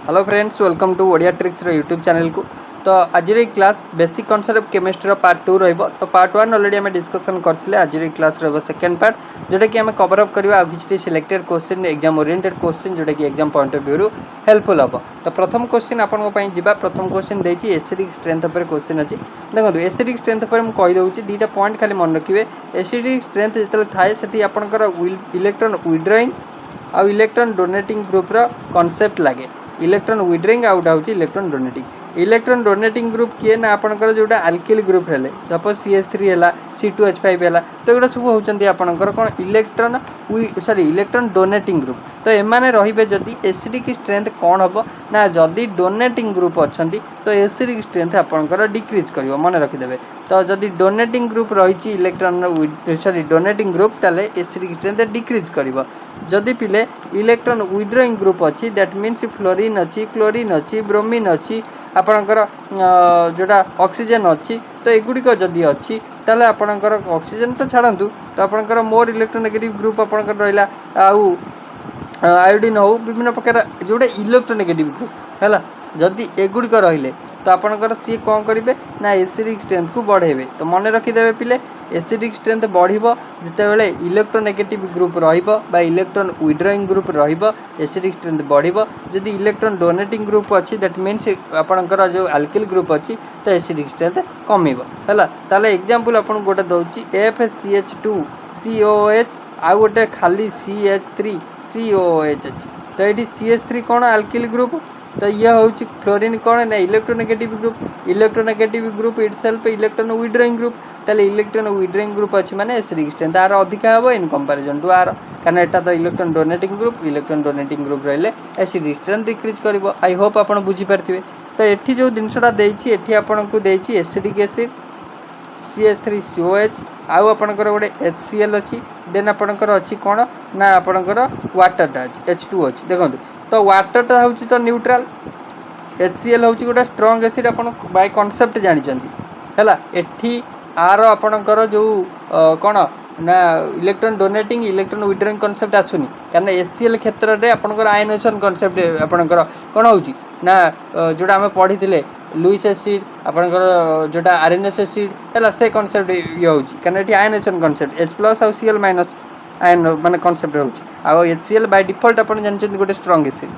Hello friends, welcome to Odia tricks YouTube channel को। तो आज class basic concept of chemistry part 2 रहिबो। तो पार्ट 1 ऑलरेडी आम डिस्कसन करथिले। आज क्लास रहिबो सेकंड पार्ट, जोटा कि आम कवर अप करबा किछि selected question, exam oriented question, जोटा कि exam point of view helpful हम। तो प्रथम क्वेश्चन आपन पई जिबा। प्रथम क्वेश्चन देछि एसिडिक स्ट्रेंथ पर क्वेश्चन अछि। देखो एसिडिक स्ट्रेंथ पर हम कहि दउछि, दीटा पॉइंट खाली मन रखिबे। एसिडिक स्ट्रेंथ जतले थाए सेठी आपनकर इलेक्ट्रॉन विथड्रॉइंग आ इलेक्ट्रॉन डोनेटिंग ग्रुप रो कांसेप्ट लागे। इलेक्ट्रॉन विथड्रॉइंग आउट होची electron donating. Electron donating group किए ना आपनकर जोटा अल्किल ग्रुप हेले, सपोज CH3 हैला, C2H5 हैला, तो एगुडा सब होचंती आपनकर कोन इलेक्ट्रॉन इलेक्ट्रॉन डोनेटिंग ग्रुप। तो एमाने रहिबे जदी एसिडिक स्ट्रेंथ कोन हबो ना, जदी डोनेटिंग ग्रुप अछंती तो एसिडिक स्ट्रेंथ आपनकर डिक्रीज करिवो, मन रखि देबे। तो जदी डोनेटिंग ग्रुप रहिची इलेक्ट्रॉन डोनेटिंग ग्रुप, ताले एसिडिक स्ट्रेंथ डिक्रीज करिवो। जदि पिले इलेक्ट्रॉन विथड्रॉइंग ग्रुप अच्छी, दैट मीन्स फ्लोरीन अच्छी, क्लोरीन अच्छी, ब्रोमीन अच्छी, आपणकर जोटा ऑक्सीजन अच्छी, तो एगुड़िक जदि अच्छी ताले आपणकर ऑक्सीजन तो छाड़ू, तो आपणकर मोर इलेक्ट्रोनेगेटिव ग्रुप आपणकर रहिला, आउ आयोडीन हो विभिन्न प्रकार जोटा इलेक्ट्रोनेगेटिव ग्रुप है। जदि एगुड़िक रहिले तो आपणकर सी कौन करेंगे ना एसिडिक स्ट्रेंथ को बढ़ेबे। तो मन रखिदेवे पिले, एसिडिक स्ट्रेंथ बढ़िबो जितेबाला इलेक्ट्रोनेगेटिव ग्रुप रहिबो बा इलेक्ट्रॉन विथड्रॉइंग ग्रुप रहिबो, एसिडिक स्ट्रेंथ बढ़िबो। जदि इलेक्ट्रॉन डोनेटिंग ग्रुप अच्छी, दैट मीन्स आपणकर जो अल्किल ग्रुप अच्छी, तो एसिडिक स्ट्रेंथ कमिबो हैला। ताले एग्जांपल आपन गोटे दउची FeCH2COOH आ गोटे खाली CH3COOH अच्छी। तो ये CH3 कौन अल्किल ग्रुप, तो यह हूँ फ्लोरीन कौन ना electronegative group. Electronegative group itself electron withdrawing group, ताले इलेक्ट्रॉन विथड्रॉइंग ग्रुप अच्छी माने एसिडिक स्ट्रेंथ आर अधिका हम इन कंपैरिजन टू आर, कारण एटा तो electron donating group. Electron donating group रहिले एसिडिक स्ट्रेंथ डिक्रीज करिवो। आई होप आपन बुझी पारथिबे। तो एठी जो जिनसटा देछि, एठी आपन को देछि एसिडिक एसिड CH3COH, आउ आपनकर गोटे HCl अच्छी, देन आपनकर अच्छी कौन ना आपनकर वाटरटा अच्छी H2 अच्छी। देखो तो वाटरटा हूँ तो न्यूट्रल, HCl हूँ गोटे स्ट्रंग एसिड, आपन बाय कॉन्सेप्ट जानिचंती हैला। एठी आर आपनकर जो कौन ना electron donating electron withdrawing concept आसुनी, कारण HCl क्षेत्र में आपनकर आयनेशन कॉन्सेप्ट आपनकर कौन होची ना जोटा आम पढ़ी लुईस एसिड आपनकर जोटा RNS एसिड है, से कॉन्सेप्ट ये होची, कारण ये आयनेशन कॉन्सेप्ट H+ और Cl- आयन माने कॉन्सेप्ट होची। आ HCl बाय डिफॉल्ट आपन जानचंती गोटे स्ट्रंग एसिड।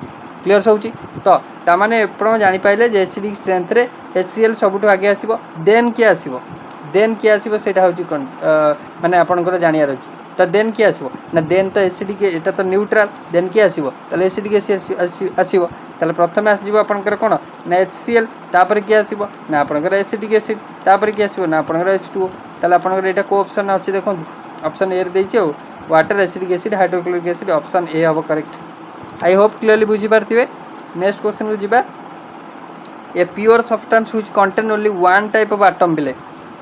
क्लियर होची। तो तामाने आपण जानि पाइले जे एसिडिक स्ट्रेंथ रे HCl सबुठ आगे आसीबो, देन के आसीबो, देन के आसीबो सेटा होची माने आपनकर जानियार अछि। तो देन के आसीबो ना, देन तो एसिडिक एटा तो न्यूट्रल, देन के आसीबो ताले एसिडिक एसिड आसीबो। ताले प्रथमे आसीबो आपनकर कोन ना HCl, तापर के आसीबो ना आपनकर एसिडिक एसिड, तापर के आसीबो ना आपनकर H2O। ताले आपनकर एटा को ऑप्शन अछि, देखो ऑप्शन ए रे दैछि ओ water acidic acid hydrochloric acid, option A हबो करेक्ट। आई होप क्लियरली बुझी पारथिबे। नेक्स्ट क्वेश्चन को जिबा। A pure substance which contain only one type of atom बिले,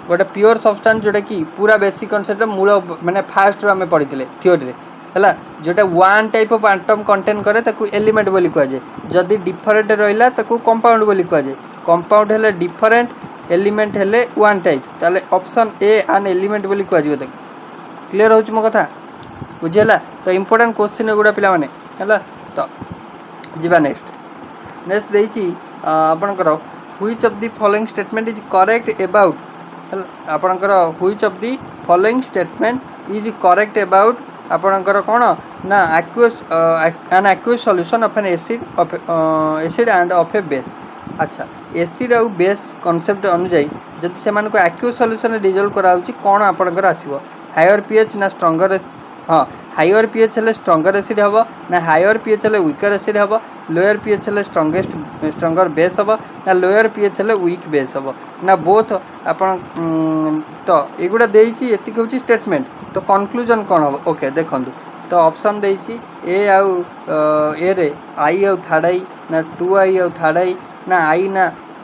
गोटे प्योर सब्सटेंस जोटा कि पूरा बेसिक कॉन्सेप्ट मूल माने फास्ट रो आमे पढ़िथिले थ्योरी रे हैला, जोटा one type of atom contain करे ताकू एलिमेंट बोली कुआ जाय। जदी डिफरेंट रहिला ताकू कंपाउंड बोली कुआ जाय। कंपाउंड हेले डिफरेंट, एलिमेंट हेले वन टाइप, ताले ऑप्शन ए एन एलिमेंट बोली कुआ जिवो ताकू। क्लियर होची मो कथा बुझिला। तो इंपोर्टेंट क्वेश्चन एगुडा पिला माने हैला। तो जिबा नेक्स्ट देछि आपनकर which of the following statement is correct about आपनकर which of the following statement is correct about आपनकर कोन ना aqueous an aqueous solution of an acid and of a base. अच्छा, एसिड और बेस कांसेप्ट अनुसार जदि से मानको एक्वस सॉल्यूशन डिजोल्व कराउची कोन आपनकर आसीबो, हायर पीएच ना स्ट्रॉन्गर, हाँ हायर पीएच हेले स्ट्रॉन्गर एसिड हबो ना हायर पीएच हेले वीकर एसिड हबो, लोअर पीएच हेले स्ट्रॉन्गर बेस हबो ना लोअर पीएच हेले वीक बेस हबो ना बोथ आपन। तो एगुडा देइछि एतिक होछि स्टेटमेंट। तो कंक्लूजन कोन हबो, ओके देखंतु। तो ऑप्शन देइछि ए आउ ए रे आई आउ थर्ड आई ना 2I आउ थर्ड आई ना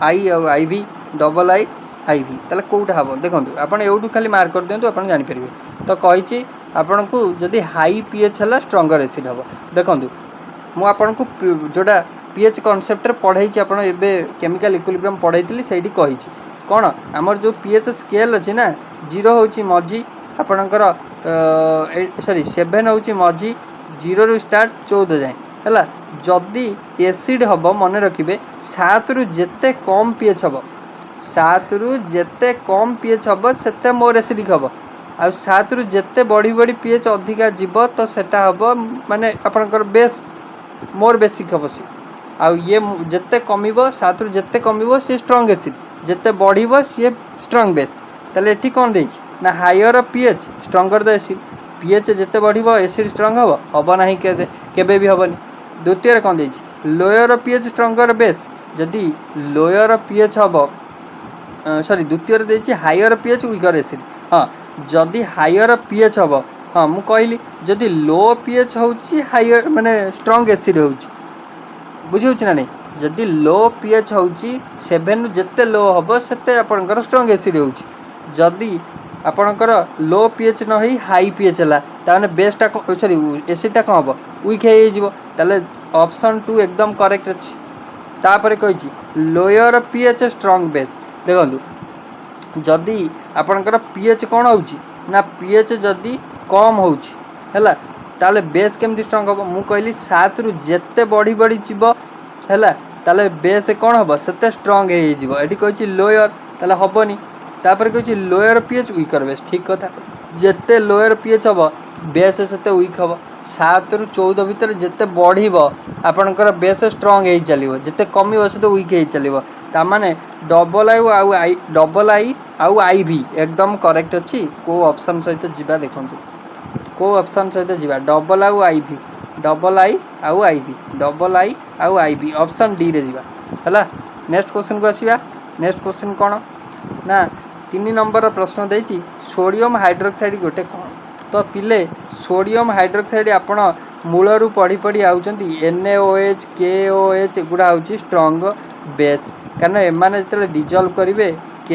आई आउ IV डबल आई IV, ताले कोउटा हबो देखंतु। आपन एउटू खाली मार्क कर दियंतु, आपन जानि परिबे। तो कहिछि आपन को जदि हाई पीएच हला स्ट्रॉन्गर एसिड हबो। देखंतु मु आपन को जोटा पीएच कांसेप्ट रे पढाई आपन एबे केमिकल इक्विलिब्रियम पढाईतिली, सेठी कहिछि कोन हमर जो पीएच स्केल अछि ना, 0 होछि मझी आपनकर सॉरी 7 होछि मझी, 0 रु स्टार्ट 14 जाए है जदि एसिड हम मन रखिए 7 रु जेते कम पीएच हम 7 रु जेते कम पीएच हम से मोर एसिडिक हम आ 7 रु जेते बढ़ी बढ़ी पीएच अधिका जीव तो सेटा हम माने आपनकर बेस मोर बेसिक हम सी आ ये जेते कमिबो 7 रु जेते कमिबो सी स्ट्रांग एसिड जेते बढ़िबो सी स्ट्रांग बेस ताले एठी कोन देछि ना higher pH stronger the acid pH जेते बढ़िबो एसिड स्ट्रांग हबो नाही केबे भी हबनी द्वितीय कोन देछि लोअर पीएच स्ट्रांगर बेस जदि लोअर पीएच हबो सॉरी द्वितीय देछि हायर पीएच वीकर एसिड हाँ जदि हायर पीएच हम हाँ मु कहली जदि लो पीएच होउची हायर माने स्ट्रांग एसिड होउची बुझी होउची ना नहीं जदि लो पीएच होउची 7 जेते लो हबो सेते आपनकर स्ट्रांग एसिड होउची जदि आपनकर लो पीएच न होई हाई पीएच हला ताने बेसटा सॉरी एसिडटा कम हबो वीक हे जिवो ताले ऑप्शन 2 एकदम करेक्ट अछि तापरे कहिची लोअर पीएच स्ट्रांग बेस देखंतु जदि आपनकर पीएच कौन होउची ना पीएच जदि कम होउची हैला ताले बेस केमती स्ट्रांग हबो मु कहली 7 रु जेते बढ़ी बढ़ी जीवो हैला ताले बेस कौन हबो सेते स्ट्रांग हे जीवो एठी कहची लोअर ताले हबोनी तापर कहची लोअर पीएच वीकर बेस ठीक कथा जेते लोअर पीएच हबो बेस सेते वीक हबो 7 रु 14 भीतर जेते बढ़ीबो आपनकर बेस स्ट्रांग हे चलिबो जेते कमिबो सेते वीक हे चलिबो ता माने डबल आई आउ आई भी एकदम करेक्ट अच्छी को ऑप्शन सहित जीवा देखंतु को ऑप्शन सहित जीवा डबल आउ आई भी डबल आई आउ आई भी डबल आई आउ आई भी ऑप्शन डी रे जीवा हला नेक्स्ट क्वेश्चन को आसीबा नेक्स्ट क्वेश्चन कोन ना 3 नंबर प्रश्न देछि सोडियम हाइड्रोक्साइड गोटे कोन तो पिले सोडियम हाइड्रोक्साइड आपण मूलरू पढ़ी पढ़ी आउचंती NaOH KOH गुडा होची स्ट्रांग बेस कारण एमाने जतले डिजॉल्व करिवे K+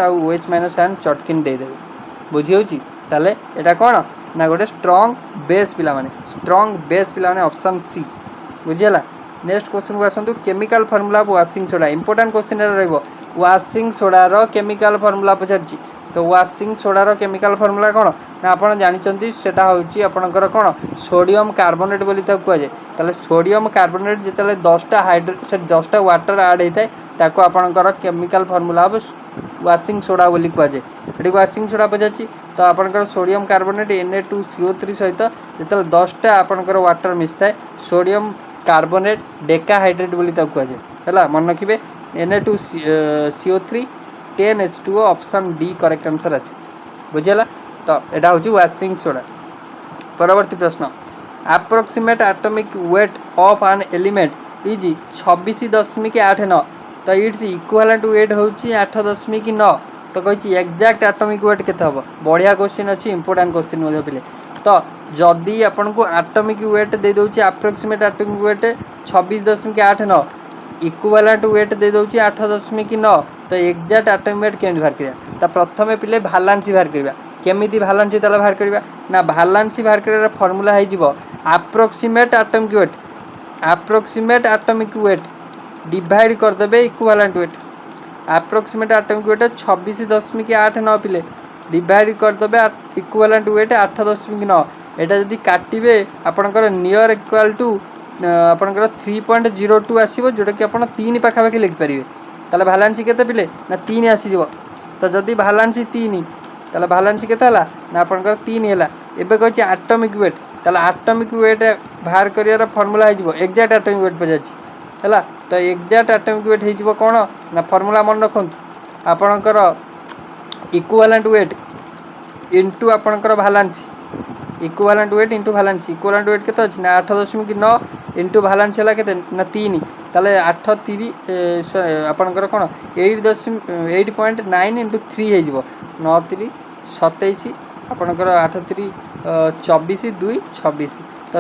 आउ OH- आयन चटकिन दे देबे बुझी होची ताले एटा कोन ना गोटे स्ट्रांग बेस पिला माने स्ट्रांग बेस पिला माने ऑप्शन सी बुझियला नेक्स्ट क्वेश्चन को आसंतु chemical formula of washing soda important question रहइबो वाशिंग सोडा रो केमिकल फार्मूला पछारची तो वाशिंग सोडा रो केमिकल फार्मूला कोन ना आपण जानिचंती सेटा होची आपनकर कोन सोडियम कार्बोनेट बोली ता कुआ जाय ताले सोडियम कार्बोनेट जेतले 10टा हाइड्रो से 10टा वाटर ऐड हेताय ताको आपनकर chemical formula of washing soda बोली कुआ जाय एटी वाशिंग सोडा पछारची तो आपनकर सोडियम कार्बोनेट Na2CO3 सहित जेतले 10टा आपनकर वाटर मिसताय सोडियम कार्बोनेट डेकाहाइड्रेट बोली ता कुआ जाय हला मन रखिबे Na2CO3 10H2O option D correct answer आसी बुझियला तो एटा होची वाशिंग सोडा परवर्ती प्रश्न approximate atomic weight of an element is 26.89 तो इट्स इक्विवेलेंट वेट होची 8.9 तो कहिची एग्जैक्ट एटॉमिक वेट केते हबो बढ़िया क्वेश्चन अछि इंपोर्टेंट क्वेश्चन मधे पिले तो जदी आपन को एटॉमिक वेट दे दोची approximate atomic weight 26.89 equivalent weight दे दोची 8.9 तो एग्जैक्ट एटॉमिक वेट केमि बाहर करिया तो प्रथमे पिले भालांसी बाहर करिया केमिति भालांसी तला बाहर करिया ना भालांसी बाहर करिया फार्मूला है जीवो अप्रोक्सीमेट एटॉमिक वेट डिवाइड कर देबे equivalent weight approximate atomic weight 26.89 पिले डिवाइड कर देबे इक्विवेलेंट वेट 8.9 एटा जदी काटिबे आपनकर नियर इक्वल टू आपनकर 3.02 आसीबो जोटा कि आपण 3 पाखा पाखी लिख परिबे ताले भालांसी केते पिले ना 3 आसी जीवो तो जदी भालांसी 3 ताले भालांसी केते हला ना आपनकर 3 हला एबे कहछि एटॉमिक वेट ताले एटॉमिक वेट बाहर करियार फार्मूला है जीवो एग्जैक्ट एटॉमिक वेट पजाछि हला तो एग्जैक्ट एटॉमिक वेट है जीवो कोन ना फार्मूला मन रखंतु आपनकर इक्विवेलेंट वेट इनटू आपनकर valency equivalent weight into valency equivalent weight केते अछि ना 8.9 इंटू भालांसी हला केते ना 3 ताले 8 3 आपनकर कोन 8.9 इंटू 3 हे जिवो 9 3 27 आपनकर 8 3 24 2 26 तो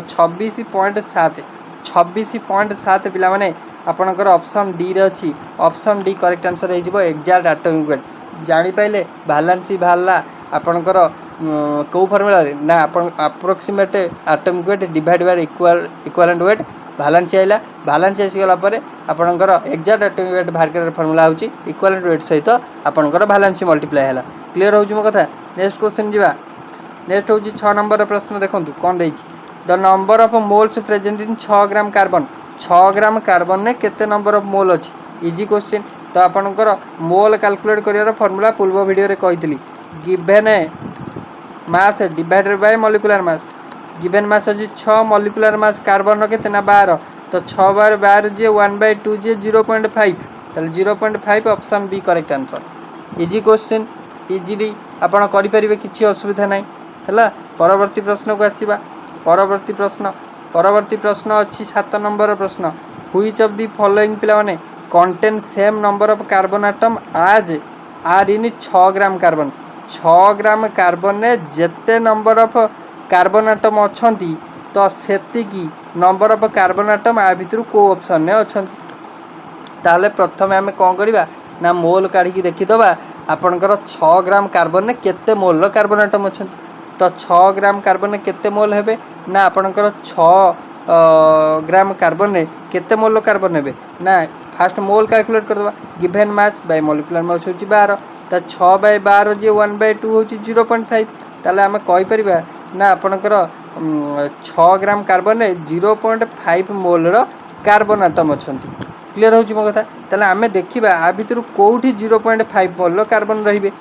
26.7 पिला माने आपनकर ऑप्शन डी रे अछि ऑप्शन डी करेक्ट आंसर हे जिवो एग्जैक्ट एटॉमिक वेट जानि पाइले भालांसी भाला आपनकर को फार्मूला ना आपन approximate atomic weight divide by equivalent weight valency आइला भालांसी आसी गला परे आपनकर एग्जैक्ट एटॉमिक वेट बाहर कर फार्मूला होची इक्विवेलेंट वेट सहित आपनकर भालांसी मल्टीप्लाई हला क्लियर होची मो कथा नेक्स्ट क्वेश्चन जिबा नेक्स्ट होची 6 नंबर प्रश्न देखंतु कोन देछि the number of moles present in 6 gram carbon 6 gram carbon ने केते नंबर ऑफ मोल अच्छी इजी क्वेश्चन। तो आपणकर मोल कैलकुलेट कर फॉर्मूला पूर्व वीडियो रे कही given mass divided by molecular mass given मास अच्छी 6 मॉलिक्यूलर मास कार्बन के 12 तो 6 बार 12 जी 1/2 जी 0.5 ताले 0.5 option B correct answer easy question easily आपण करें किसी असुविधा ना है। परवर्ती प्रश्न को आसवा परवर्ती प्रश्न अच्छी 7 नंबर प्रश्न व्हिच ऑफ द फॉलोइंग पिला माने contain same number of carbon atom as are in 6 gram carbon 6 gram carbon ने जेते नंबर ऑफ कार्बन आटम अच्छी तो सेतिकी नंबर ऑफ कार्बन आटम आ भितर को ऑप्शन ने अच्छी ताले प्रथम आम कौन करवा ना मोल काढ़ी देखीदबा आपणकर 6 ग्राम कार्बन ने केते मोल कार्बन आटम अच्छा तो 6 ग्राम कार्बन ने केते मोल हेबे ना आपणकर 6 ग्राम कार्बन ने केते मोल कार्बन हेबे ना फास्ट मोल कैलकुलेट करदबा given mass by molecular mass होची 12 तो 6 बाय 12 जे 1/2 होची 0.5 ताले आमे कहि परिबा ना आपणकर 6 ग्राम कार्बन ने 0.5 मोल रो कार्बन आटम अछंती क्लियर हो मो कथा ताले आमे देखिबा आ भितर कोठी 0.5 मोल कार्बन रहिबे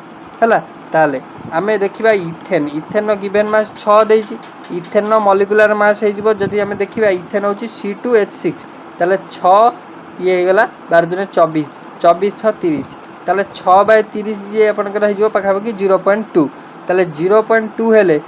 हला ताले आमे देखिबा इथेन इथेन नो गिवन मास 6 देछि इथेन नो मॉलिक्यूलर मास हे जिवो जदी आमे देखिबा इथेन होची C2H6 ताले 6 ये हे गला 12 दुने 24 24 6 30 ताले 6/30 जे आपनकर हे जिवो पाखापाखि 0.2 ताले 0.2 हेले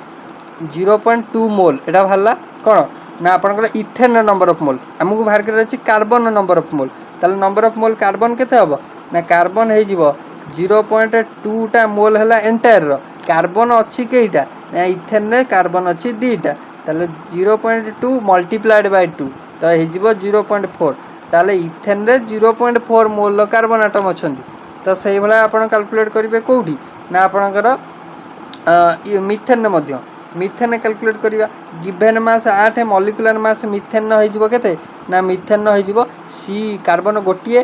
0.2 मोल एटा भाला कोन ना आपनकर इथेन नंबर ऑफ मोल हमकु बाहर कर अछि कार्बन नंबर ऑफ मोल ताले नंबर ऑफ मोल कार्बन केते हबो ना कार्बन हे जिवो 0.2 टा मोल हला एंटायर रो कार्बन अछि केइटा ना इथेन ने कार्बन अछि दीटा ताले 0.2 मल्टीप्लाइड बाय 2 तो हे जिवो 0.4 ताले इथेन रे 0.4 मोल कार्बन आटम अछंती तो सेही भला आपण कैलकुलेट करिवे कोठी ना आपणकर मिथेन मध्य मिथेन कैलकुलेट करिवा given mass 8 molecular mass methane हो जिवो केते ना मिथेन हो जिवो सी कार्बन गोटिए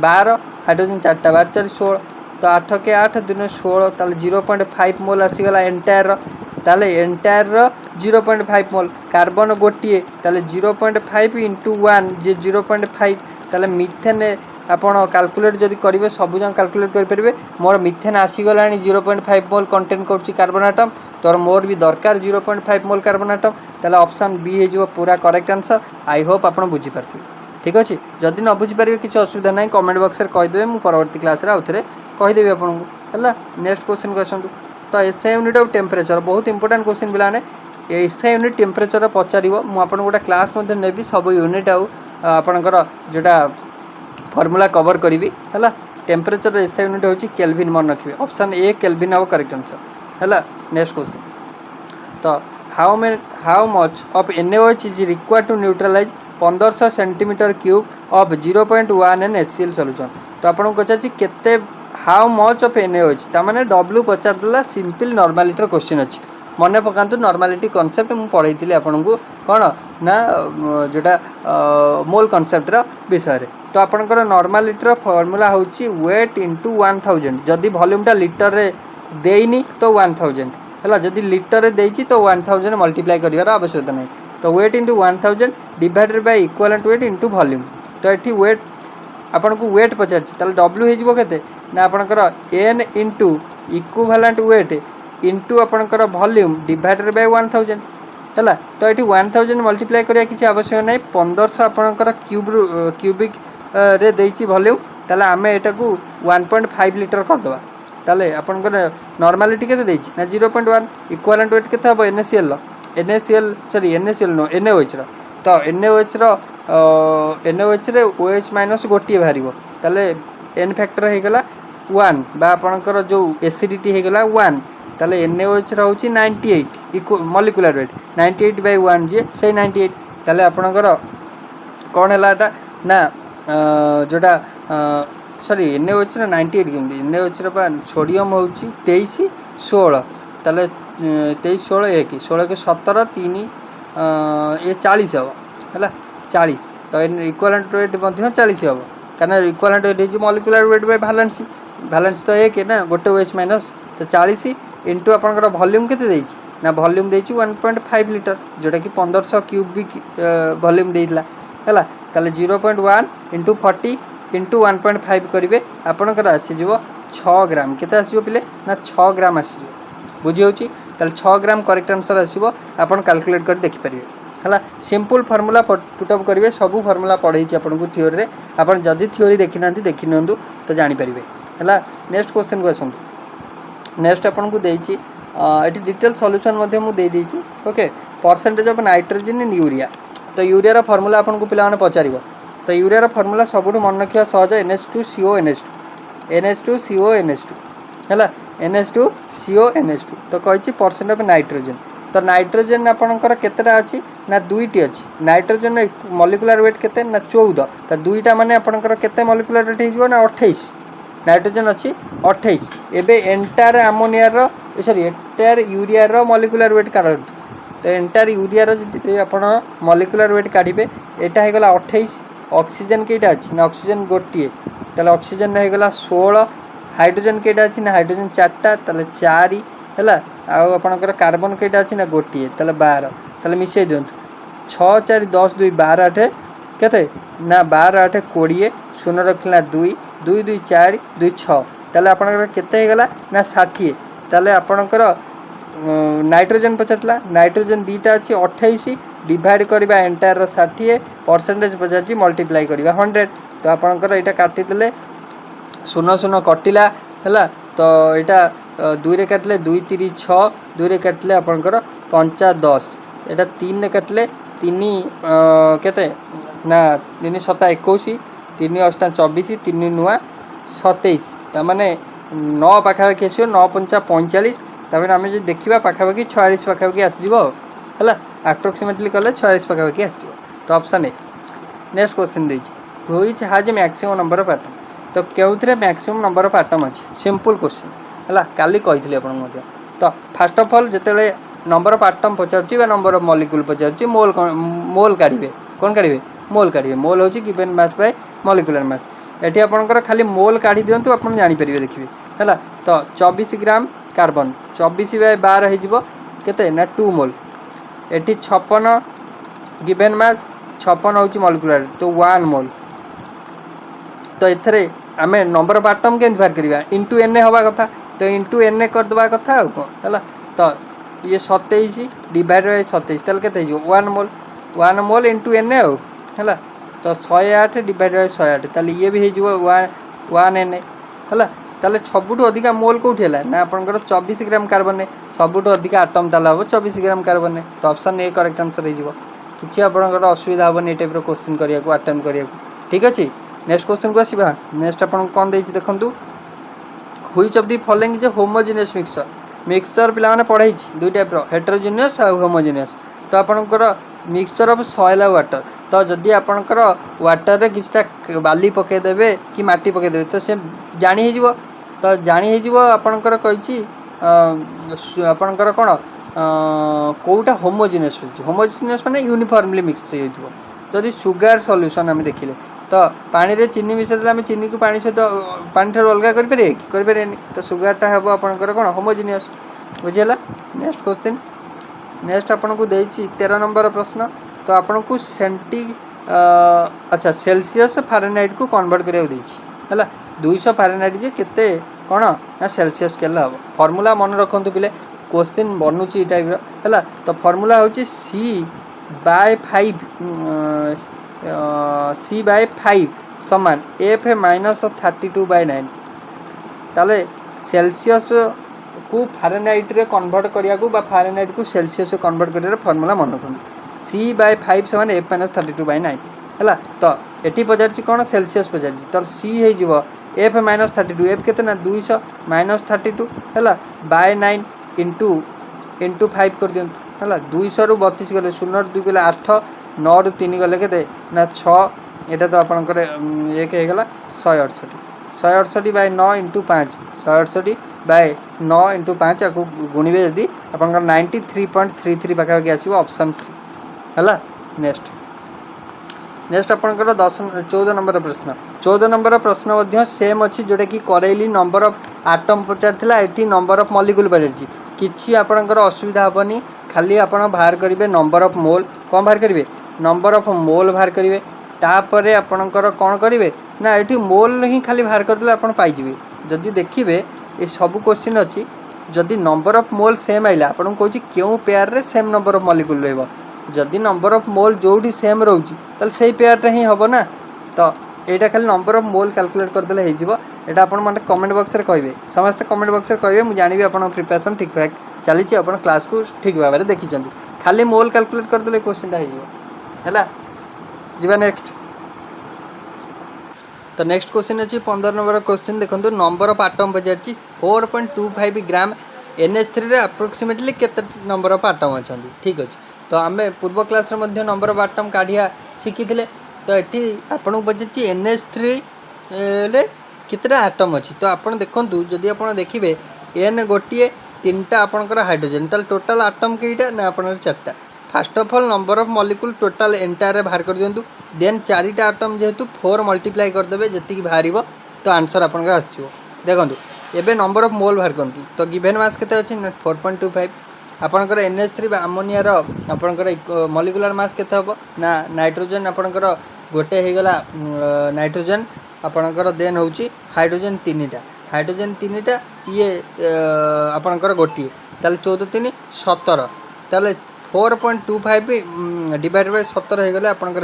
12 हाइड्रोजन 4टा 12 4 16 तो 8 के 8 दिन 16 ताले 0.5 मोल आसीगला एंटायर ताले एंटायर 0.5 मोल कार्बन गोटिए ताले 0.5 इंटू 1 जे 0.5 ताले मिथेन आपण कैलकुलेट जदि करेंगे सब जन कैलकुलेट करेंगे मोर मिथेन आसीगला 0.5 मोल कंटेन कर कार्बन आटम तोर मोर भी दरकार 0.5 मोल कार्बन आटम ताले ऑप्शन बी हो पूरा करेक्ट आंसर आई होप आप बुझीपारे ठीक अच्छे जदि न बुझीपारे किसी असुविधा ना कमेंट बॉक्स में कहीदेवे मुझे परवर्ती क्लास आउ थे कहीदेवी आपको है नेक्स्ट क्वेश्चन को आसतु तो एसआई यूनिट ऑफ टेम्परेचर बहुत इंपोर्टेंट क्वेश्चन पिलाने एसआई यूनिट टेम्परेचर पचार मुझे गोटे क्लास नेबी सब यूनिट आपणकर जोटा फॉर्मूला कवर करी है टेम्परेचर एसआई यूनिट हूँ केल्विन मन रखिए ऑप्शन ए केल्विन हम करेक्ट आंसर है नेक्स्ट क्वेश्चन तो how much of NaOH is required to neutralise 1500 centimetre cube of 0.1 NaCl solution तो आपको पचार केते हाउ मच ऑफ NaOH तामाने W पचार देला सिंपल नॉर्मालिटी क्वेश्चन अच्छी मन पकातु नॉर्मालिटी कॉन्सेप्ट मुझे पढ़ाई आपको कौन ना जोटा मोल कॉन्सेप्टर विषय तो आपंकर नॉर्मालिटी फॉर्मूला हूँ वेट इंटू 1000 जदि वॉल्यूमटा लिटर रे देनी तो 1000 है जदि लिटर रे देइछि तो 1000 मल्टीप्लाई करार आवश्यकता नहीं तो weight into 1000 divided by equivalent weight into volume तो ये वेट आपन को वेट पचार डब्ल्यू हो ना आपंकर N into equivalent weight into आपंकर वॉल्यूम डिवाइडेड बाय 1000 है तो ये 1000 मल्टीप्लाई करिया किसी आवश्यक नहीं 1500 आपंकर क्यूबिक रे देइछि वॉल्यूम ताले आमे एटा को 1.5 लिटर करदबा ताले आपनकर नॉर्मालिटी केते देइछि ना 0.1 इक्विवेलेंट वेट केते हबो NaCl नो NaOH रो तो NaOH रे OH माइनस गोटी बाहरिबो ताले n फैक्टर हे गला 1 बा आपनकर जो एसिडिटी हे गला 1 ताले NaOH रो होछि 98 मॉलिक्यूलर वेट 98/1 जे से 98 ताले आपनकर कोन हलाटा ना जोटा सॉरी NaOH 98 केमती NaOH सोडियम हूँ 23 16 ताले 23 16 1 16 के 17 3 ये 40 हम है 40 तो इक्विवेलेंट वेट 40 हम कारण equivalent weight molecular weight by valency तो 1 ना गोटे OH माइनस तो 40 इंटू आपनकर वॉल्यूम केते देइछि ना वॉल्यूम देछि 1.5 लिटर जोटा कि 1500 क्यूबिक वॉल्यूम देइतला हैला ताले 0.1 * 40 * 1.5 करिवे आपनकर आसी जीवो 6 ग्राम केते आसीबो पिले ना 6 ग्राम आसीबो बुझी होची ताले 6 ग्राम करेक्ट आंसर आसीबो आपण कैलकुलेट कर देखि परिवे हैला सिंपल फार्मूला पुट अप करिवे सब फार्मूला पढै छी आपन को थ्योरी रे आपण जदी थ्योरी देखि नांती देखि नंदु तो जानि परिवे हैला नेक्स्ट क्वेश्चन को आसंतु नेक्स्ट आपन को देइ छी एटी डिटेल सॉल्यूशन मध्ये मु दे दी छी okay percentage of nitrogen in urea तो यूरिया रा फार्मूला आपन को पिला माने पचारिबो तो यूरिया रा फार्मूला सबुठ मन रखिया सहज NH2CO NH2CO NH2 हैला NH2CO NH2 तो कहि परसेंट ऑफ नाइट्रोजन तो नाइट्रोजन आपनकर केतेटा अछि ना दुईटी अछि नाइट्रोजन मॉलिक्यूलर वेट केते ना 14 तो दुईटा माने आपनकर केते मॉलिक्यूलर वेट हिजो ना 28 नाइट्रोजन अछि 28 एबे एंटायर अमोनिया रो सॉरी एंटायर यूरिया रो मॉलिक्यूलर वेट काढ तो एंटायर यूरिया रो जदि आपण मॉलिक्यूलर वेट काढिबे एटा हे गला 28 ऑक्सीजन केटा अछि ना ऑक्सीजन गोटिए तले ऑक्सीजन हे गला 16 हाइड्रोजन केटा अछि ना हाइड्रोजन 4टा तले 4 हैला आ आपनकर कार्बन केटा अछि ना गोटिए तले 12 तले मिसै दियंतु 6 4 10 2 12 8 केते ना 12 8 20 शून्य रखला 2 2 2 4 2 6 तले आपनकर केते हे गला ना 60 तले आपनकर नाइट्रोजन पचतला नाइट्रोजन दीटा अछि 28 डिवाइड करबा एंटायर रो 60 परसेंटेज पचाछि मल्टीप्लाई करबा 100 तो आपनकर एटा काटि देले 0 0 कटिला हैला तो एटा 2 रे काटले 2 3 6 2 रे काटले आपनकर 5 10 एटा 3 रे काटले 3 केते ना 3 7 21 3 8 24 3 9 27 त माने 9 पाखापाखि आसो 9 5 45 तबे आमे जे देखिबा पाखापाखि 46 पाखापाखि आसीबो हैला अप्रोक्सीमेटली कले 46 पाखापाखि आसीबो तो ऑप्शन ए नेक्स्ट क्वेश्चन देछि which has maximum number of atom तो केउथरे मैक्सिमम नंबर ऑफ एटम अछि सिंपल क्वेश्चन हैला काली कहितले आपन मध्ये तो फर्स्ट ऑफ ऑल जेतेले नंबर ऑफ एटम पचारछि बा नंबर ऑफ मॉलिक्यूल पचारछि मोल काढिबे कोन काढिबे मोल होछि given mass by molecular mass एठी आपनकर खाली मोल काढी दियंतु आपन जानि परिबे देखिबे हैला तो 24 ग्राम कार्बन 24 बाय 12 हे जिवो केते ना 2 मोल एठी 56 गिवन मास 56 होछि मॉलिक्यूलर तो 1 मोल तो एथरे आमे नंबर ऑफ एटम के बाहर करिवा इनटू n होबा कथा तो इनटू n कर दबा कथा को हैला तो ये 27 डिवाइड बाय 27 तल केते जो 1 मोल इनटू n हो हैला तो 108 डिवाइड बाय 108 तल ये भी हे जो 1 n हैला तले सबुठु अधिका मोल कोठी हैला ना आपनकर 24 ग्राम कार्बन ने सबुठु अधिका एटम तला हो 24 ग्राम कार्बन ने तो ऑप्शन ए करेक्ट आंसर हे जिवो किछि आपनकर असुविधा होबन ए टाइप रो क्वेश्चन करिया को अटेम्प्ट करिया को ठीक अछि नेक्स्ट क्वेश्चन को आसीबा नेक्स्ट आपन कोन देछि देखंतु which of the following is homogeneous mixture पिला माने पढाई छी दुई टाइप रो हेटेरोजेनियस आ होमोजेनियस तो आपनकर मिक्सचर ऑफ सॉइल आ वाटर तो जदी आपनकर वाटर रे किछटा बाली पके देबे कि माटी पके देबे तो से जानि हे जिवो तो जानि हे जिवो आपनकर कहि छी आपनकर कोन कोउटा होमोजेनियस माने यूनिफॉर्मली मिक्स हे जिवो जदी सुगर सॉल्यूशन हम देखिले तो पानी रे चीनी मिसेले हम चीनी को पानी सहित पानी ठार अलगा करि पारे कि करि पारे तो सुगर टा हेबो आपनकर कोन होमोजेनियस बुझियला नेक्स्ट क्वेश्चन नेक्स्ट आपन को देछि 13 नंबर प्रश्न तो आपन को अच्छा सेल्सियस फारेनहाइट को कन्वर्ट करिया देछि हैला 200 फारेनहाइट जे केते कोन ना सेल्सियस केला हो फार्मूला मन रखंतु पिले क्वेश्चन बनुछि ई टाइप रो हैला तो फार्मूला होछि C/5 समान F - 32/9 ताले सेल्सियस को फारेनहाइट रे कन्वर्ट करिया को बा फारेनहाइट को सेल्सियस से कन्वर्ट करिया फार्मूला मन रखन C/5 समान F - 32/9 हैला तो एटी पजारछि कोन सेल्सियस पजारछि तो C हे जिवो F - 32 F केते ना 200 - 32 हैला बाय 9 इनटू 5 कर दियंतु हैला 200 रु 32 गले 0 रु 2 गले 8 9 रु 3 गले केते ना 6 एटा तो आपनकर एक हे गला 168 बाय 9 इनटू 5 168 बाय 9 इनटू 5 को गुणिबे जदी आपनकर 93.33 पाखा के आसीबो ऑप्शन सी हैला नेक्स्ट आपनकर 14 नंबर प्रश्न सेम अच्छी जोटा कि करैली नंबर ऑफ एटम पचार थिला एठी नंबर ऑफ मॉलिक्यूल पचारछि किसी आपणकर असुविधा हेनी खाली आप बाहर करेंगे नंबर ऑफ मोल कौन बाहर करेंगे नंबर ऑफ मोल बाहर करेंगे तापर आपणकर कौन करेंगे ना ये मोल ही खाली बाहर करदे आप पाइबे जदि देखिए ये सब क्वेश्चन अच्छी जदि नंबर ऑफ मोल सेम आइला आपको कौन क्यों पेयर रे सेम नंबर ऑफ मॉलिक्यूल रही नंबर ऑफ मोल जोटी सेम रोचे से पेयर ही हम ना तो यहाँ खाली नंबर ऑफ मोल कैलकुलेट करदे यहाँ आप कमेंट बॉक्स में कहे समस्त कमेंट बॉक्स में कहे मुझे जानी आप प्रिपरेशन ठीक ठाक चली आप क्लास को ठीक भाव में देखी खाली मोल कैलकुलेट करदे क्वेश्चन है जीवा नेक्स्ट तो नेक्स्ट क्वेश्चन अच्छी 15 नंबर क्वेश्चन देखो नंबर ऑफ आटम पचार 4.25 ग्राम NH3 रे अप्रोक्सीमेटली केते नंबर ऑफ आटम अच्छा ठीक अच्छे तो आम पूर्व क्लास नंबर ऑफ आटम काढ़िया शिखी तो ये आपको पचार NH3 रे कितना आटम अच्छी तो आप देखूँ जदि आप देखिए N गोटे 3टा आपंकर हाइड्रोजन ताल टोटाल आटम कईटा ना आप 4टा first of all number of molecule total entire बाहर कर दिंतु देन 4टा आटम जेहेतु 4 मल्टीप्लाई करदे जी बाहर तो आंसर आप देखो एबे नंबर ऑफ मोल बाहर करूँ तो गिवेन मास केते अच्छी 4.25 आपंकर NH3 आमोनियार आपंकर मॉलिक्यूलर मास केते हम ना नाइट्रोजन आपंकर गोटे होगला नाइट्रोजन आपंकर देन हूँ हाइड्रोजन 3टा ये आपंकर गोटे ताल 14 17 ताल 4.25 डिवाइड बाय 17 होगले आपंकर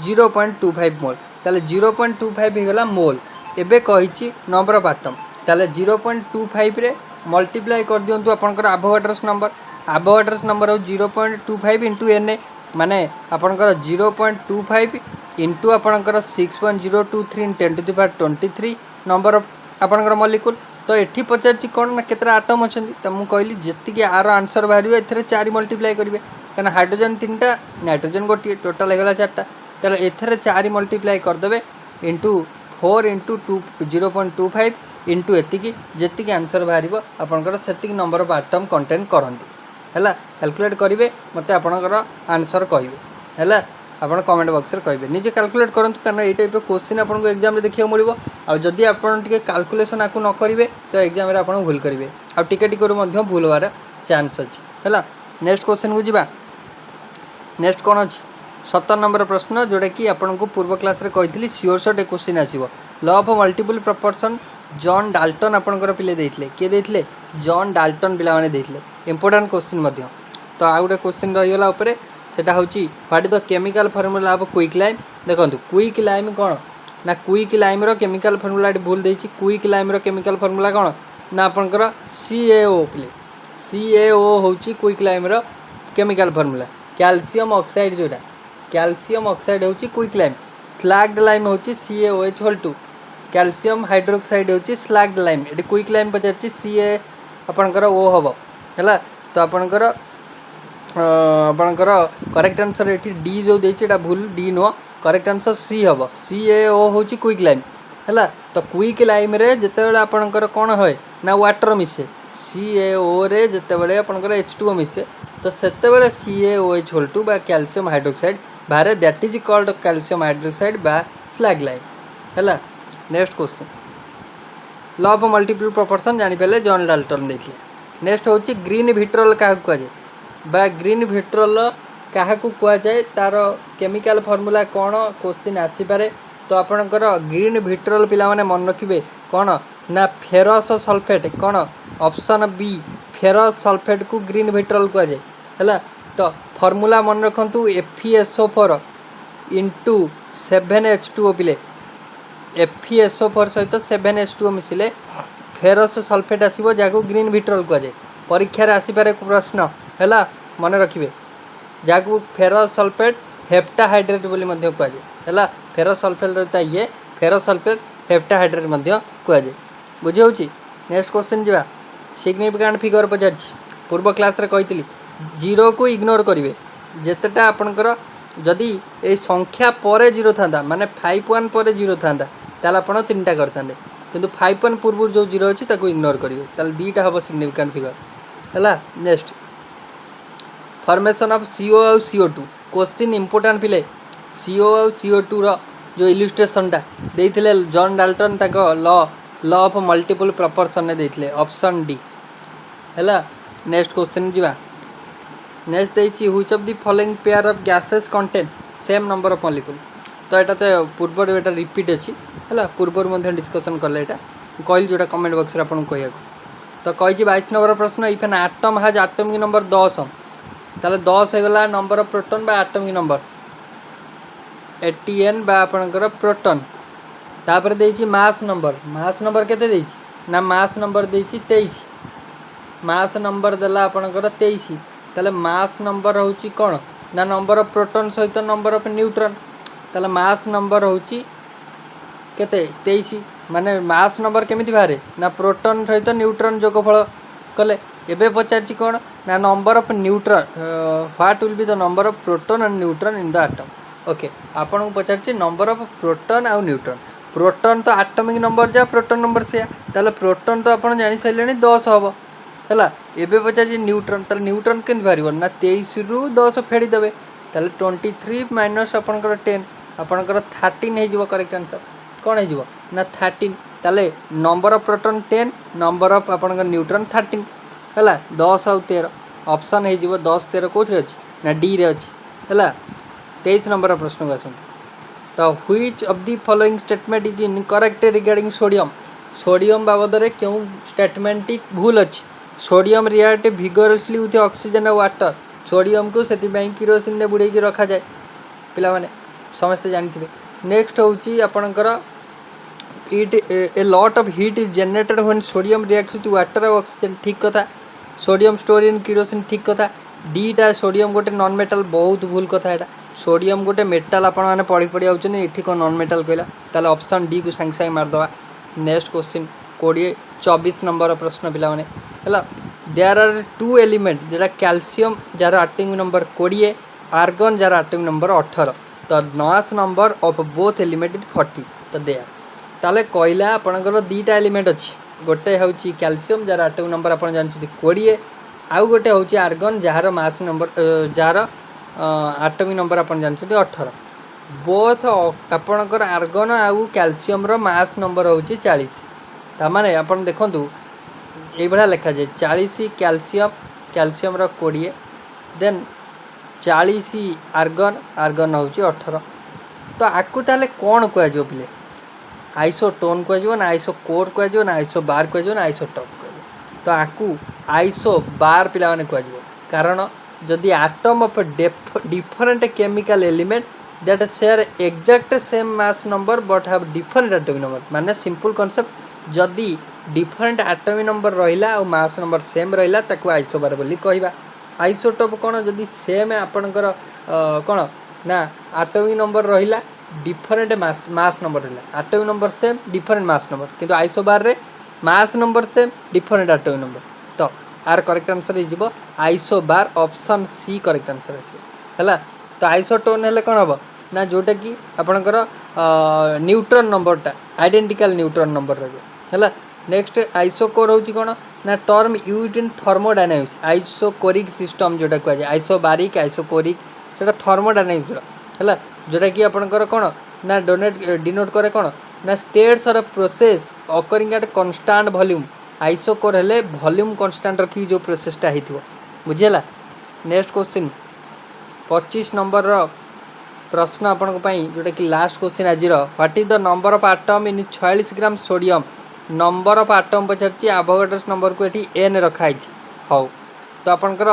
0.25 मोल ताल 0.25 होगला मोल एबे कही नंबर ऑफ आटम ताले 0.25 रे मल्टीप्लाई कर दिंतु आपंकर एवोगाड्रोस नंबर हो 0.25 इंटू एन माने आपंकर 0.25 इंटू आपंकर 6.023 × 10⁻23 नंबर ऑफ आपंकर मॉलिक्यूल तो ये पचार कौन ना केतरा आटम अच्छा तो मुझे कहली जी आर आंसर बाहर ए 4 मल्टीप्लाई करेंगे कहीं हाइड्रोजन 3टा नाइट्रोजन गोटे टोटाल होगा 4टा तो ये 4 मल्टीप्लाई करदे इंटू 4 इंटू 0.25 इंटू एतिकी जी आंसर बाहर आपंकर से नंबर ऑफ आटम कंटेन करती है कैलकुलेट करेंगे मत आपंकर आंसर कहे है आप कमेंट बॉक्स में कहे निजे कैलकुलेट करूँ कारण ये टाइप क्वेश्चन आपको एग्जाम देखा मिलो आदि आप कैलकुलेशन आपको न करेंगे तो एग्जाम आप भूल करेंगे आ टिके भूल होवार चांस अच्छी है नेक्स्ट क्वेश्चन को जीवा नेक्स्ट कौन अच्छी 17 नंबर प्रश्न जोटा कि आपको पूर्व क्लास में कही सियोर सट ए क्वेश्चन आसो law of multiple proportion John Dalton आपंकर पिले देते किए देते जॉन डाल्टन पिला देते इंपोर्टाट क्वेश्चन तो आउ गोटे क्वेश्चन रहीगला सेटा हूँ what is the chemical formula of quick lime देखो क्विक लाइम कौन ना क्विक लाइम रो केमिकल फॉर्मूला भूल देछि क्विक लाइम रो केमिकल फॉर्मूला कौन ना आपंकर CaO पिले CaO हूँ क्विक लाइम रो केमिकल फॉर्मूला कैल्शियम ऑक्साइड जोटा कैल्शियम ऑक्साइड हूँ क्विक लाइम स्लैग्ड लाइम हूँ CaOH2 कैल्शियम हाइड्रोक्साइड हूँ स्लैग्ड लाइम ये क्विक लाइम पचार Ca आपंकर O हम है तो आपंकर आपंकर करेक्ट आंसर ये डी जो देटा भूल डी नुह करेक्ट आंसर सी हम CaO हूँ क्विक लाइम है तो क्विक लाइम रे जितेबाला आपंकर कौन हुए ना वाटर मिसे CaO रे जितेबाला आपंकर H2O मिसे तो सेतेबाला CaOH2 बा कैल्शियम हाइड्रोक्साइड बाहर that is called calcium hydroxide बा स्लैग लाइम है next question law of multiple proportion जानीपारे जॉन डाल्टन देते नेक्स्ट हूँ ग्रीन विट्रोल क्या कहुए बा ग्रीन विट्रोल क्या कहुए तार केमिकल फॉर्मूला कौन क्वेश्चन आसीपे तो आपणकर ग्रीन विट्रोल पिला माने मन रखिए कौन ना फेरस सल्फेट कौन ऑप्शन बी फेरस सल्फेट को ग्रीन विट्रोल कहुए है तो फॉर्मूला मन रखु FeSO4 इंटू 7H2O पिले FeSO4 सहित 7H2O मिसिले फेरस सल्फेट आसो जहाँ ग्रीन विट्रोल कहुए परीक्षार आसीपे प्रश्न है मन रखिए जहाँ फेरस सल्फेट हेप्टाहाइड्रेट बोली कहुए है फेरस सल्फेट रहता ये फेरस सल्फेट हेप्टाहाइड्रेट कहुए बुझे होची नेक्स्ट क्वेश्चन जावा सिग्निफिकेंट फिगर पचार पूर्व क्लास रे कही 0 को इग्नोर करेंगे जितेटा आपणकर जदि ये संख्या पर 0 था माने 51 पर 0 था ताल आप 3टा करते किंतु 51 पूर्व जो 0 अच्छी इग्नोर करेंगे ताल 2टा हम सिग्निफिकेंट फिगर है नेक्स्ट फॉर्मेशन ऑफ CO और CO2 क्वेश्चन इंपोर्टेंट पिले CO और CO2 रो जो इलुस्ट्रेशनटा देइथिले John Dalton law of multiple proportion ने देइथिले ऑप्शन डी है नेक्स्ट क्वेश्चन जीवा नेक्स्ट देछि which of the following pair of gases contain same number of molecule तो एटा तो पूर्वर एटा रिपीट अछि हला पूर्वर मध्ये डिस्कशन करले एटा कहल जोटा कमेंट बॉक्स रे आपन कहया तो कहि 22 नंबर प्रश्न if an atom has atomic number 10 ताले 10 हे गला नंबर ऑफ प्रोटॉन बा एटॉमिक नंबर एटीएन बा आपनकर प्रोटॉन तापर देछि मास नंबर केते देछि ना मास नंबर देछि 23 मास नंबर देला आपनकर 23 ताले मास नंबर होउची कोन ना नंबर ऑफ प्रोटॉन सहित नंबर ऑफ न्यूट्रॉन ताले मास नंबर होउची केते 23 माने मास नंबर केमिति बारे ना प्रोटॉन सहित न्यूट्रॉन जोगफल कले एबे पचारची कोन ना number of neutron what will be the number of proton and neutron in the atom okay आपन को पचारची नंबर ऑफ प्रोटॉन और न्यूट्रॉन प्रोटॉन तो एटॉमिक नंबर जा प्रोटॉन नंबर से ताले प्रोटॉन तो आपन जानि सैलेनी 10 हबो हला एबे पचारची न्यूट्रॉन ताले न्यूट्रॉन केन बारिबो ना 23 रु 10 फेडी देबे ताले 23 माइनस आपनकर 10 आपनकर 13 हे जिवो करेक्ट आंसर कोन हे जिवो ना 13 ताले number of proton 10 number of आपनकर न्यूट्रॉन 13 हला 10 और 13 ऑप्शन हे जिवो 10 13 कोथि अछि ना डी रे अछि हला 23 नंबर प्रश्न को आसुन तो which of the following statement is incorrect regarding sodium बाबद रे क्यों स्टेटमेंट टी भूल अछि sodium react vigorously with oxygen और वाटर सोडियम को सेति बाई केरोसिन ने बुडे के रखा जाय पिला माने समस्त जानिथिबे नेक्स्ट होउची आपनकर it a lot of heat is generated when sodium reacts with water और ऑक्सीजन ठीक कथा सोडियम स्टोर इन केरोसिन ठीक कथा डीटा सोडियम गोटे नॉन मेटल बहुत भूल कथा एटा सोडियम गोटे मेटल आपण माने पढ़ी आउछन एठी को नॉन मेटल कहला ताले ऑप्शन डी को संग संग मार दवा नेक्स्ट क्वेश्चन 24 नंबर प्रश्न पिला माने हला देयर आर टू एलिमेंट जेटा कैल्शियम जार एटॉमिक नंबर 20 आर्गन जार एटॉमिक नंबर 18 तो mass number of both element is 40 तो देयर ताले कहला आपनकर दीटा एलिमेंट अछि गोटे होउची कैल्शियम जार एटॉमिक नंबर आपण जानछि 20 आउ गोटे होउची आर्गन जार मास नंबर जार एटॉमिक नंबर आपण जानछि 18 बोथ आपनकर आर्गन आउ कैल्शियम रो मास नंबर होउची 40 ता माने आपण देखंतु ए बडा लिखा जाय 40 कैल्शियम रो 20 देन 40 आर्गन होउची 18 तो आकु ताले कोन कहै जो पिले आइसोटोन कहै जो ना आइसोकोर कहै जो ना आइसोबार कहै जो ना आइसोटॉप कहै तो आकु आइसोबार पिला माने कहै जो कारण जदि atom of different chemical element that share exact same mass number but have different atomic number माने सिंपल कांसेप्ट जदि डिफरेंट एटॉमिक नंबर रहिला और मास नंबर सेम रहिला ताकू आइसोबार बोली कहबा आइसोटॉप कोन जदि सेम आपनकर कोन ना एटॉमिक नंबर रहिला डिफरेंट मास नंबर रहिला atomic number same different mass number किंतु आइसोबार रे mass number same different atomic number तो आर करेक्ट आंसर इजिबो isobar option C correct answer है हला तो आइसोटोन हेले कोन हबो ना जोटा कि आपनकर न्यूट्रॉन नंबरटा आइडेंटिकल न्यूट्रॉन नंबर रहबो हला नेक्स्ट आइसोकोर होची कोन ना term used in thermodynamics isochoric system जोटा कहै छै आइसोबारिक आइसोकोरिक सेटा थर्मोडायनामिक्स हला जोटा कि आपनकर कोन ना डिनोट करे कोन ना स्टेट्स और process occurring at constant volume isochore हेले वॉल्यूम कांस्टेंट रखी जो प्रोसेसटा हेतिबो बुझियला नेक्स्ट क्वेश्चन 25 नंबर रो प्रश्न आपन को पई जोटा कि लास्ट क्वेश्चन आज रो what is the number of atom in 46 gram sodium number of atom पछरची एवोगाड्रोस नंबर को एठी n रखाई हो तो आपनकर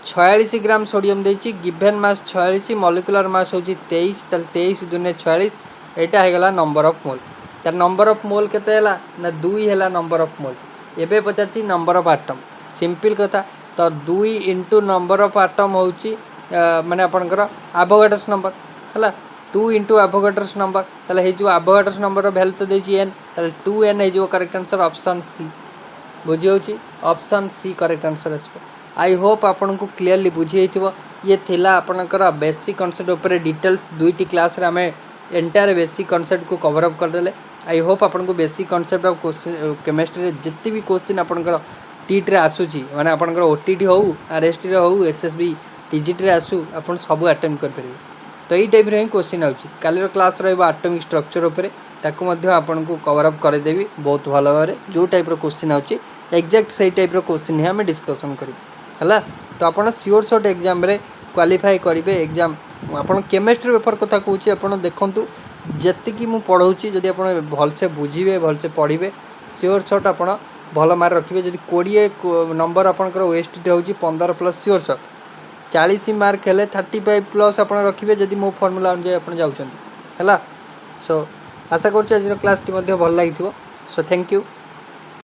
46 ग्राम सोडियम देछि गिवन मास 46 मॉलिक्यूलर मास होची 23 तल 23 दुने 46 एटा हे गला नंबर ऑफ मोल तार नंबर ऑफ मोल केते हला ना 2 हेला नंबर ऑफ मोल एबे पछरची नंबर ऑफ एटम सिंपल कथा तो 2 इनटू नंबर ऑफ एटम होची माने आपनकर एवोगाड्रोस नंबर हला 2 इनटू एवोगाड्रोस नंबर तले हे जो एवोगाड्रोस नंबर रो वैल्यू तो देछि n तले 2n हे जो करेक्ट आंसर ऑप्शन सी बुझी होची ऑप्शन सी करेक्ट आंसर आसबो आई होप आपन को क्लियरली बुझी हेतिबो ये थिला आपनकर बेसिक कांसेप्ट ऊपर डिटेल्स दुईटी क्लास रे हमें एंटायर बेसिक कांसेप्ट को कवर अप कर देले आई होप आपन को basic concept of question chemistry रे जत्ते भी क्वेश्चन आपनकर टीट रे आसुची माने आपनकर ओटीटी हो आरएसटी रे हो एसएसबी टीजीटी रे आसु आपन सब अटेम्प्ट कर परिबे तो ई टाइप रे ही क्वेश्चन आउची काली रो क्लास रहबो एटॉमिक स्ट्रक्चर ऊपर ताकू मध्य आपन को कवर अप कर देबी बहुत भलो भाबरे जो टाइप रो क्वेश्चन आउची एक्जाक्ट सही टाइप क्वेश्चन ही आम डिस्कसन करा तो आप सियोर सर्ट एग्जाम क्वालिफाई करेंगे एग्जाम आपन केमिस्ट्री पेपर कथा कहूँ आप देखूँ जी मुझे पढ़ाऊँगी जदि आप भलसे बुझे भलसे पढ़े सियोर सर्ट आप भल मार्क रखिए जब 20 नंबर आपंकर ओएसटी हूँ 15 प्लस सियोर सर्ट 40 मार्क हेल्ले 35 प्लस आप रखिए जदि मो फर्मुला अनुसार आप जाऊँच है सो आशा करुँच आज क्लास टी भल लगी सो थैंक यू।